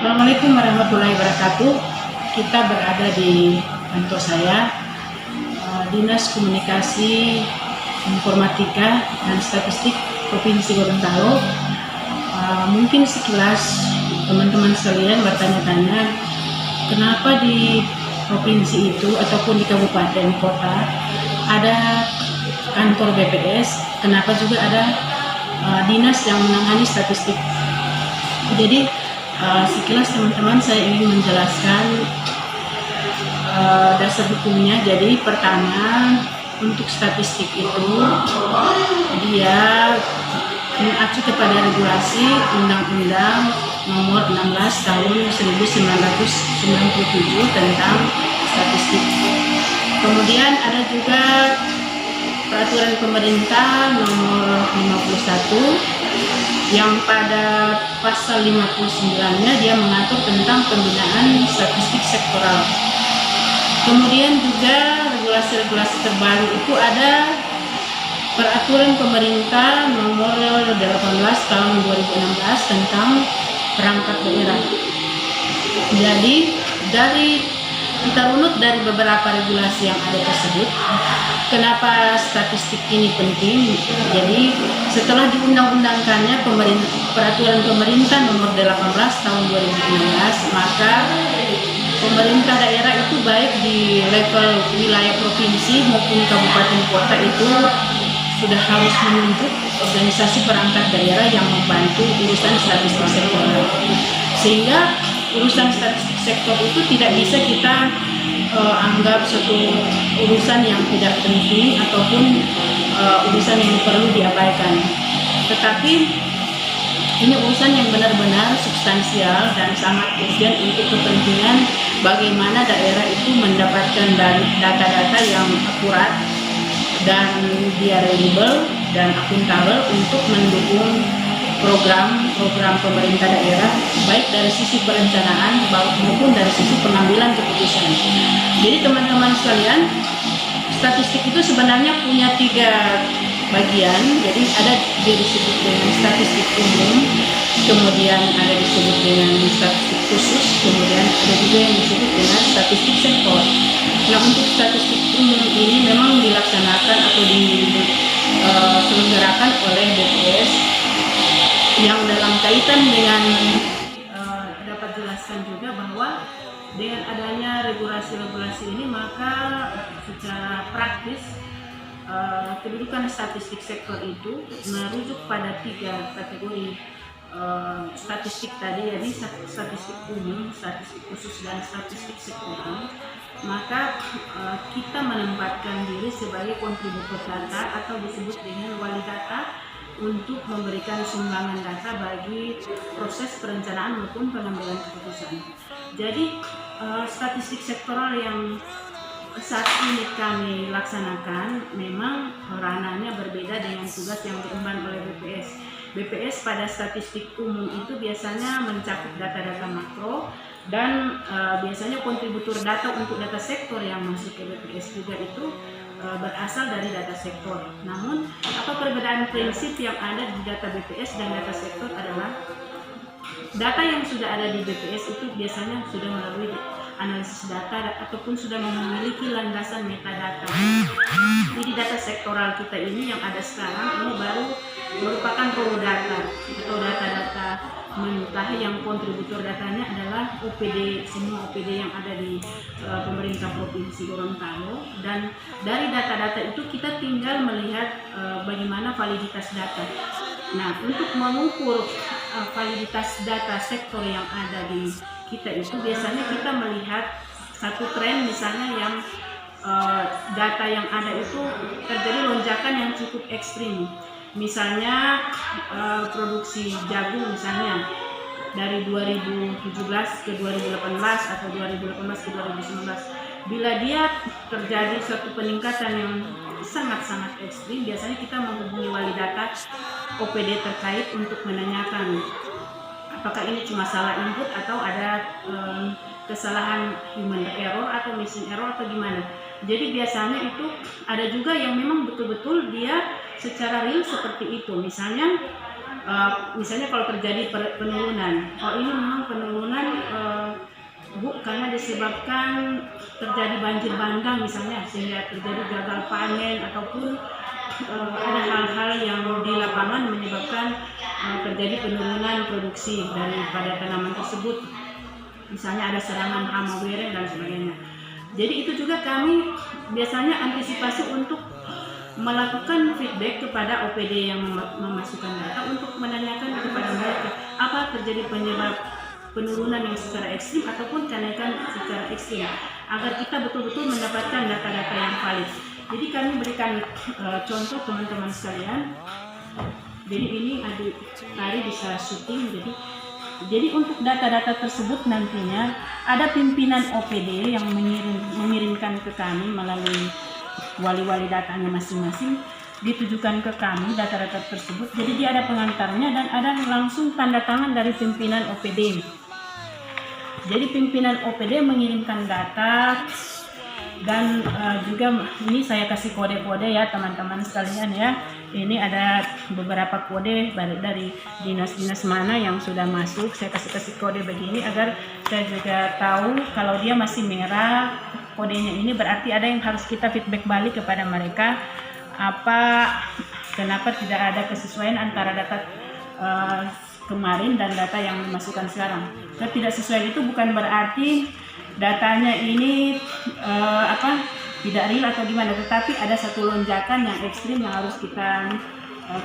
Assalamualaikum warahmatullahi wabarakatuh. Kita berada di kantor saya, Dinas Komunikasi Informatika dan Statistik Provinsi Gorontalo. Mungkin sekilas teman-teman sekalian bertanya-tanya, kenapa di provinsi itu ataupun di kabupaten kota ada kantor BPS, kenapa juga ada dinas yang menangani statistik. Jadi sekilas teman-teman saya ingin menjelaskan dasar hukumnya. Jadi pertama, untuk statistik itu dia mengacu kepada regulasi Undang-Undang Nomor 16 Tahun 1997 tentang statistik. Kemudian ada juga Peraturan Pemerintah Nomor 51 yang pada pasal 59-nya dia mengatur tentang pembinaan statistik sektoral. Kemudian juga regulasi-regulasi terbaru itu ada Peraturan Pemerintah Nomor 18 Tahun 2016 tentang perangkat daerah. Jadi kita runut dari beberapa regulasi yang ada tersebut. Kenapa statistik ini penting? Jadi setelah diundang-undangkannya Peraturan Pemerintah Nomor 18 Tahun 2016, maka pemerintah daerah itu baik di level wilayah provinsi maupun kabupaten kota itu sudah harus menunjuk organisasi perangkat daerah yang membantu urusan statistik sektoral. Sehingga urusan statistik sektor itu tidak bisa kita anggap satu urusan yang tidak penting ataupun urusan yang perlu diabaikan. Tetapi ini urusan yang benar-benar substansial dan sangat urgent untuk kepentingan bagaimana daerah itu mendapatkan data-data yang akurat dan dia reliable dan akuntabel untuk mendukung program pemerintah daerah, baik dari sisi perencanaan maupun dari sisi pengambilan keputusan. Jadi teman-teman sekalian, statistik itu sebenarnya punya 3 bagian. Jadi ada disebut dengan statistik umum, kemudian ada disebut dengan statistik khusus, kemudian ada juga yang disebut dengan statistik sektor. Nah, untuk statistik umum ini memang dilaksanakan atau diselenggarakan oleh BPS, yang dalam kaitan dengan dapat jelaskan juga bahwa dengan adanya regulasi-regulasi ini, maka secara praktis kedudukan statistik sektor itu merujuk pada 3 kategori statistik tadi, yaitu statistik umum, statistik khusus, dan statistik sektoral. Maka kita menempatkan diri sebagai kontributor data atau disebut dengan wali data untuk memberikan sumbangan data bagi proses perencanaan maupun pengambilan keputusan. Jadi statistik sektoral yang saat ini kami laksanakan memang ranahnya berbeda dengan tugas yang diemban oleh BPS. BPS pada statistik umum itu biasanya mencakup data-data makro dan biasanya kontributor data untuk data sektor yang masuk ke BPS juga itu berasal dari data sektor. Namun, apa perbedaan prinsip yang ada di data BPS dan data sektor adalah data yang sudah ada di BPS itu biasanya sudah melalui analisis data ataupun sudah memiliki landasan metadata. Jadi data sektoral kita ini yang ada sekarang ini baru merupakan raw data atau data-data mentah yang kontributor datanya adalah OPD, semua OPD yang ada di pemerintah Provinsi Gorontalo, dan dari data-data itu kita tinggal melihat bagaimana validitas data. Nah, untuk mengukur validitas data sektor yang ada di kita itu biasanya kita melihat satu tren, misalnya yang data yang ada itu terjadi lonjakan yang cukup ekstrim. Misalnya produksi jagung misalnya dari 2017 ke 2018 atau 2018 ke 2019, bila dia terjadi suatu peningkatan yang sangat-sangat ekstrim, biasanya kita menghubungi wali data OPD terkait untuk menanyakan apakah ini cuma salah input atau ada kesalahan human error atau machine error atau gimana. Jadi biasanya itu ada juga yang memang betul-betul dia secara real seperti itu. Misalnya misalnya kalau terjadi penurunan, oh ini memang penurunan Bu karena disebabkan terjadi banjir bandang misalnya, sehingga terjadi gagal panen ataupun ada hal-hal yang di lapangan menyebabkan terjadi penurunan produksi daripada tanaman tersebut, misalnya ada serangan hama bereng dan sebagainya. Jadi itu juga kami biasanya antisipasi untuk melakukan feedback kepada OPD yang memasukkan data untuk menanyakan kepada mereka apa terjadi penyebab penurunan yang secara ekstrim ataupun kenaikan secara ekstrim, agar kita betul-betul mendapatkan data-data yang valid. Jadi kami berikan contoh teman-teman sekalian. Jadi ini adik tadi bisa syuting. Jadi untuk data-data tersebut nantinya ada pimpinan OPD yang mengirimkan ke kami melalui wali-wali datanya masing-masing, ditujukan ke kami data-data tersebut. Jadi dia ada pengantarnya dan ada langsung tanda tangan dari pimpinan OPD. Jadi pimpinan OPD mengirimkan data dan juga ini saya kasih kode-kode ya teman-teman sekalian ya. Ini ada beberapa kode dari dinas-dinas mana yang sudah masuk. Saya kasih kode begini agar saya juga tahu kalau dia masih merah kodenya ini berarti ada yang harus kita feedback balik kepada mereka, kenapa tidak ada kesesuaian antara data kemarin dan data yang dimasukkan sekarang. Tidak sesuai itu bukan berarti datanya ini tidak real atau gimana, tetapi ada satu lonjakan yang ekstrim yang harus kita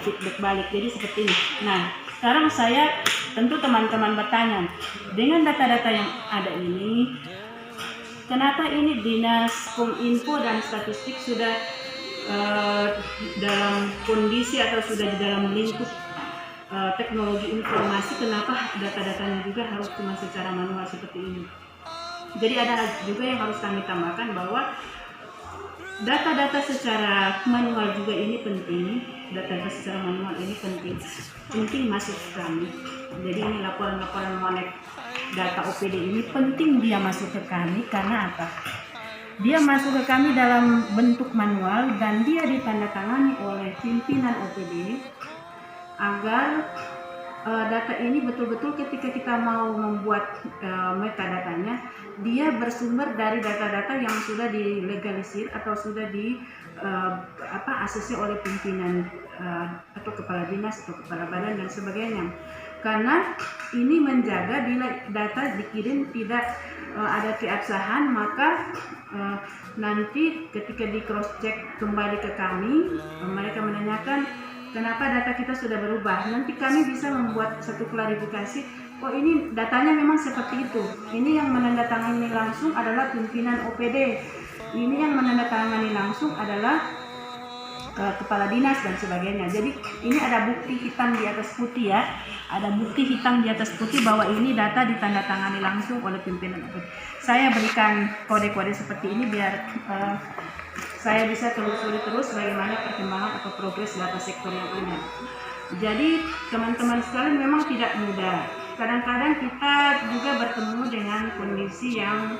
feedback balik. Jadi seperti ini. Nah, sekarang tentu teman-teman bertanya, dengan data-data yang ada ini, kenapa ini Dinas Kominfo dan Statistik sudah dalam kondisi atau sudah di dalam lingkup teknologi informasi, kenapa data-datanya juga harus cuma secara manual seperti ini? Jadi ada juga yang harus kami tambahkan bahwa data-data secara manual juga ini penting. Data-data secara manual ini penting masuk ke kami. Jadi ini laporan-laporan monek data OPD ini penting dia masuk ke kami karena apa? Dia masuk ke kami dalam bentuk manual dan dia ditandatangani oleh pimpinan OPD agar data ini betul-betul ketika kita mau membuat metadatanya, dia bersumber dari data-data yang sudah dilegalisir atau sudah di ACC oleh pimpinan atau kepala dinas atau kepala badan dan sebagainya. Karena ini menjaga bila data dikirim tidak ada keabsahan, maka nanti ketika di cross check kembali ke kami, mereka menanyakan kenapa data kita sudah berubah. Nanti kami bisa membuat satu klarifikasi, oh ini datanya memang seperti itu. Ini yang menandatangani langsung adalah pimpinan OPD. Ini yang menandatangani langsung adalah kepala dinas dan sebagainya. Jadi ini ada bukti hitam di atas putih ya. Ada bukti hitam di atas putih bahwa ini data ditandatangani langsung oleh pimpinan OPD. Saya berikan kode-kode seperti ini biar saya bisa telusuri terus bagaimana perkembangan atau progres data sektor yang ada. Jadi teman-teman sekalian memang tidak mudah. Kadang-kadang kita juga bertemu dengan kondisi yang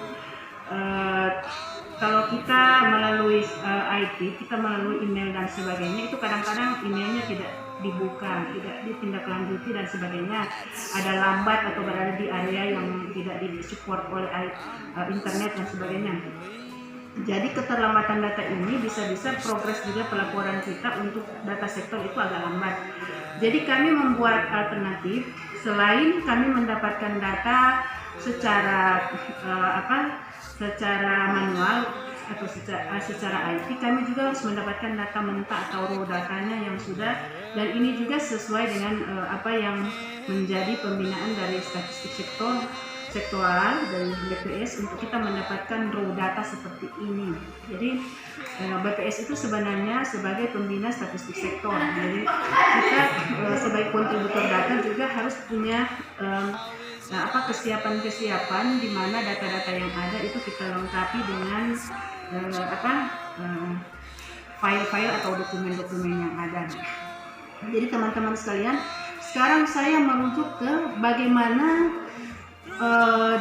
kalau kita melalui IT, kita melalui email dan sebagainya, itu kadang-kadang emailnya tidak dibuka, tidak ditindaklanjuti dan sebagainya. Ada lambat atau berada di area yang tidak disupport oleh internet dan sebagainya. Jadi keterlambatan data ini bisa-bisa progres juga pelaporan kita untuk data sektor itu agak lambat. Jadi kami membuat alternatif, selain kami mendapatkan data secara secara manual atau secara IT, kami juga harus mendapatkan data mentah atau raw datanya yang sudah, dan ini juga sesuai dengan apa yang menjadi pembinaan dari statistik sektoral dari BPS untuk kita mendapatkan raw data seperti ini. Jadi BPS itu sebenarnya sebagai pembina statistik sektor. Jadi kita sebagai kontributor data juga harus punya kesiapan di mana data-data yang ada itu kita lengkapi dengan file-file atau dokumen-dokumen yang ada. Jadi teman-teman sekalian, sekarang saya merujuk ke bagaimana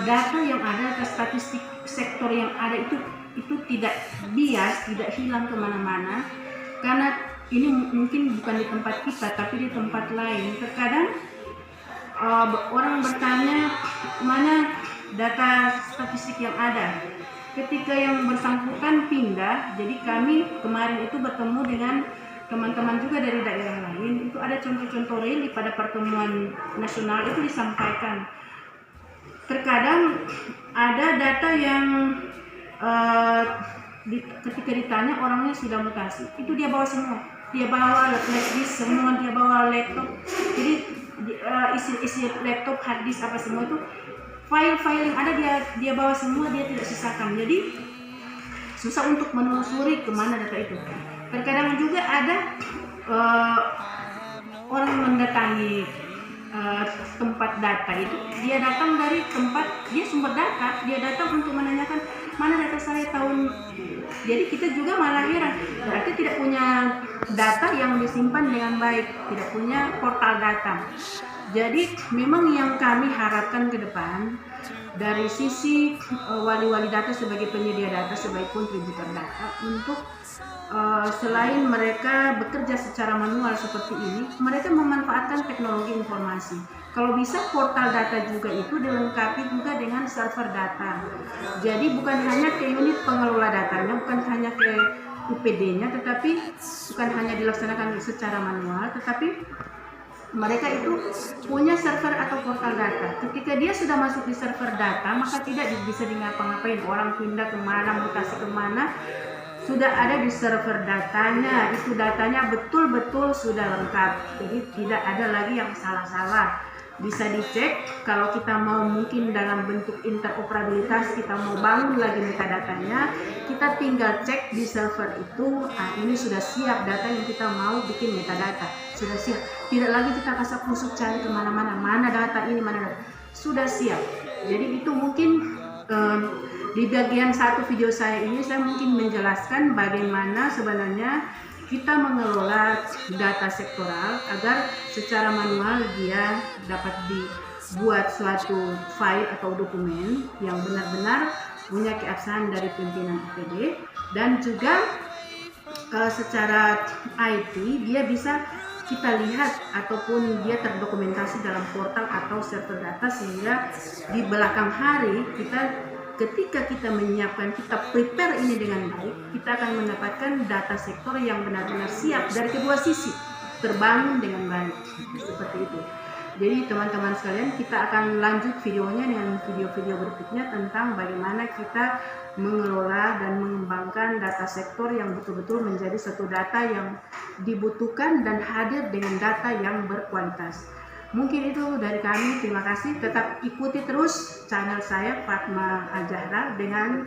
data yang ada, ke statistik sektor yang ada itu tidak bias, tidak hilang kemana-mana. Karena ini mungkin bukan di tempat kita tapi di tempat lain. Terkadang orang bertanya mana data statistik yang ada. Ketika yang bersangkutan pindah, jadi kami kemarin itu bertemu dengan teman-teman juga dari daerah lain, itu ada contoh-contoh real pada pertemuan nasional itu disampaikan. Terkadang ada data yang ketika ditanya orangnya sudah mutasi, itu dia bawa semua, dia bawa flash disk semua, dia bawa laptop, jadi isi laptop, hard disk apa semua itu file-file yang ada dia bawa semua, dia tidak sisakan. Jadi susah untuk menelusuri kemana data itu. Terkadang juga ada orang mendatangi tempat data itu, dia datang dari tempat dia sumber data, dia datang untuk menanyakan mana data saya tahun. Jadi kita juga malah heran, berarti tidak punya data yang disimpan dengan baik, tidak punya portal data. Jadi memang yang kami harapkan ke depan dari sisi wali-wali data sebagai penyedia data, sebagai kontributor data, untuk selain mereka bekerja secara manual seperti ini, mereka memanfaatkan teknologi informasi. Kalau bisa portal data juga itu dilengkapi juga dengan server data. Jadi bukan hanya ke unit pengelola datanya, bukan hanya ke UPD-nya, tetapi bukan hanya dilaksanakan secara manual, tetapi mereka itu punya server atau portal data. Ketika dia sudah masuk di server data, maka tidak bisa ngapa-ngapain. Orang pindah kemana, mutasi kemana, sudah ada di server datanya. Itu datanya betul-betul sudah lengkap. Jadi tidak ada lagi yang salah-salah. Bisa dicek kalau kita mau, mungkin dalam bentuk interoperabilitas kita mau bangun lagi metadatanya, kita tinggal cek di server itu, ini sudah siap data yang kita mau bikin metadata, sudah siap. Tidak lagi kita kasak-kusuk cari kemana-mana, mana data ini, mana data, sudah siap. Jadi itu mungkin di bagian satu video saya ini saya mungkin menjelaskan bagaimana sebenarnya kita mengelola data sektoral agar secara manual dia dapat dibuat suatu file atau dokumen yang benar-benar punya keabsahan dari pimpinan UPD, dan juga secara IT dia bisa kita lihat ataupun dia terdokumentasi dalam portal atau server data, sehingga di belakang hari ketika kita menyiapkan, kita prepare ini dengan baik, kita akan mendapatkan data sektor yang benar-benar siap dari kedua sisi, terbangun dengan baik, seperti itu. Jadi teman-teman sekalian, kita akan lanjut videonya dengan video-video berikutnya tentang bagaimana kita mengelola dan mengembangkan data sektor yang betul-betul menjadi satu data yang dibutuhkan dan hadir dengan data yang berkualitas. Mungkin itu dari kami, terima kasih. Tetap ikuti terus channel saya Fatma Al-Zahra dengan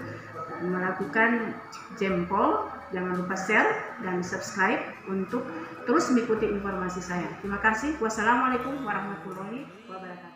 melakukan jempol, jangan lupa share dan subscribe untuk terus mengikuti informasi saya. Terima kasih. Wassalamualaikum warahmatullahi wabarakatuh.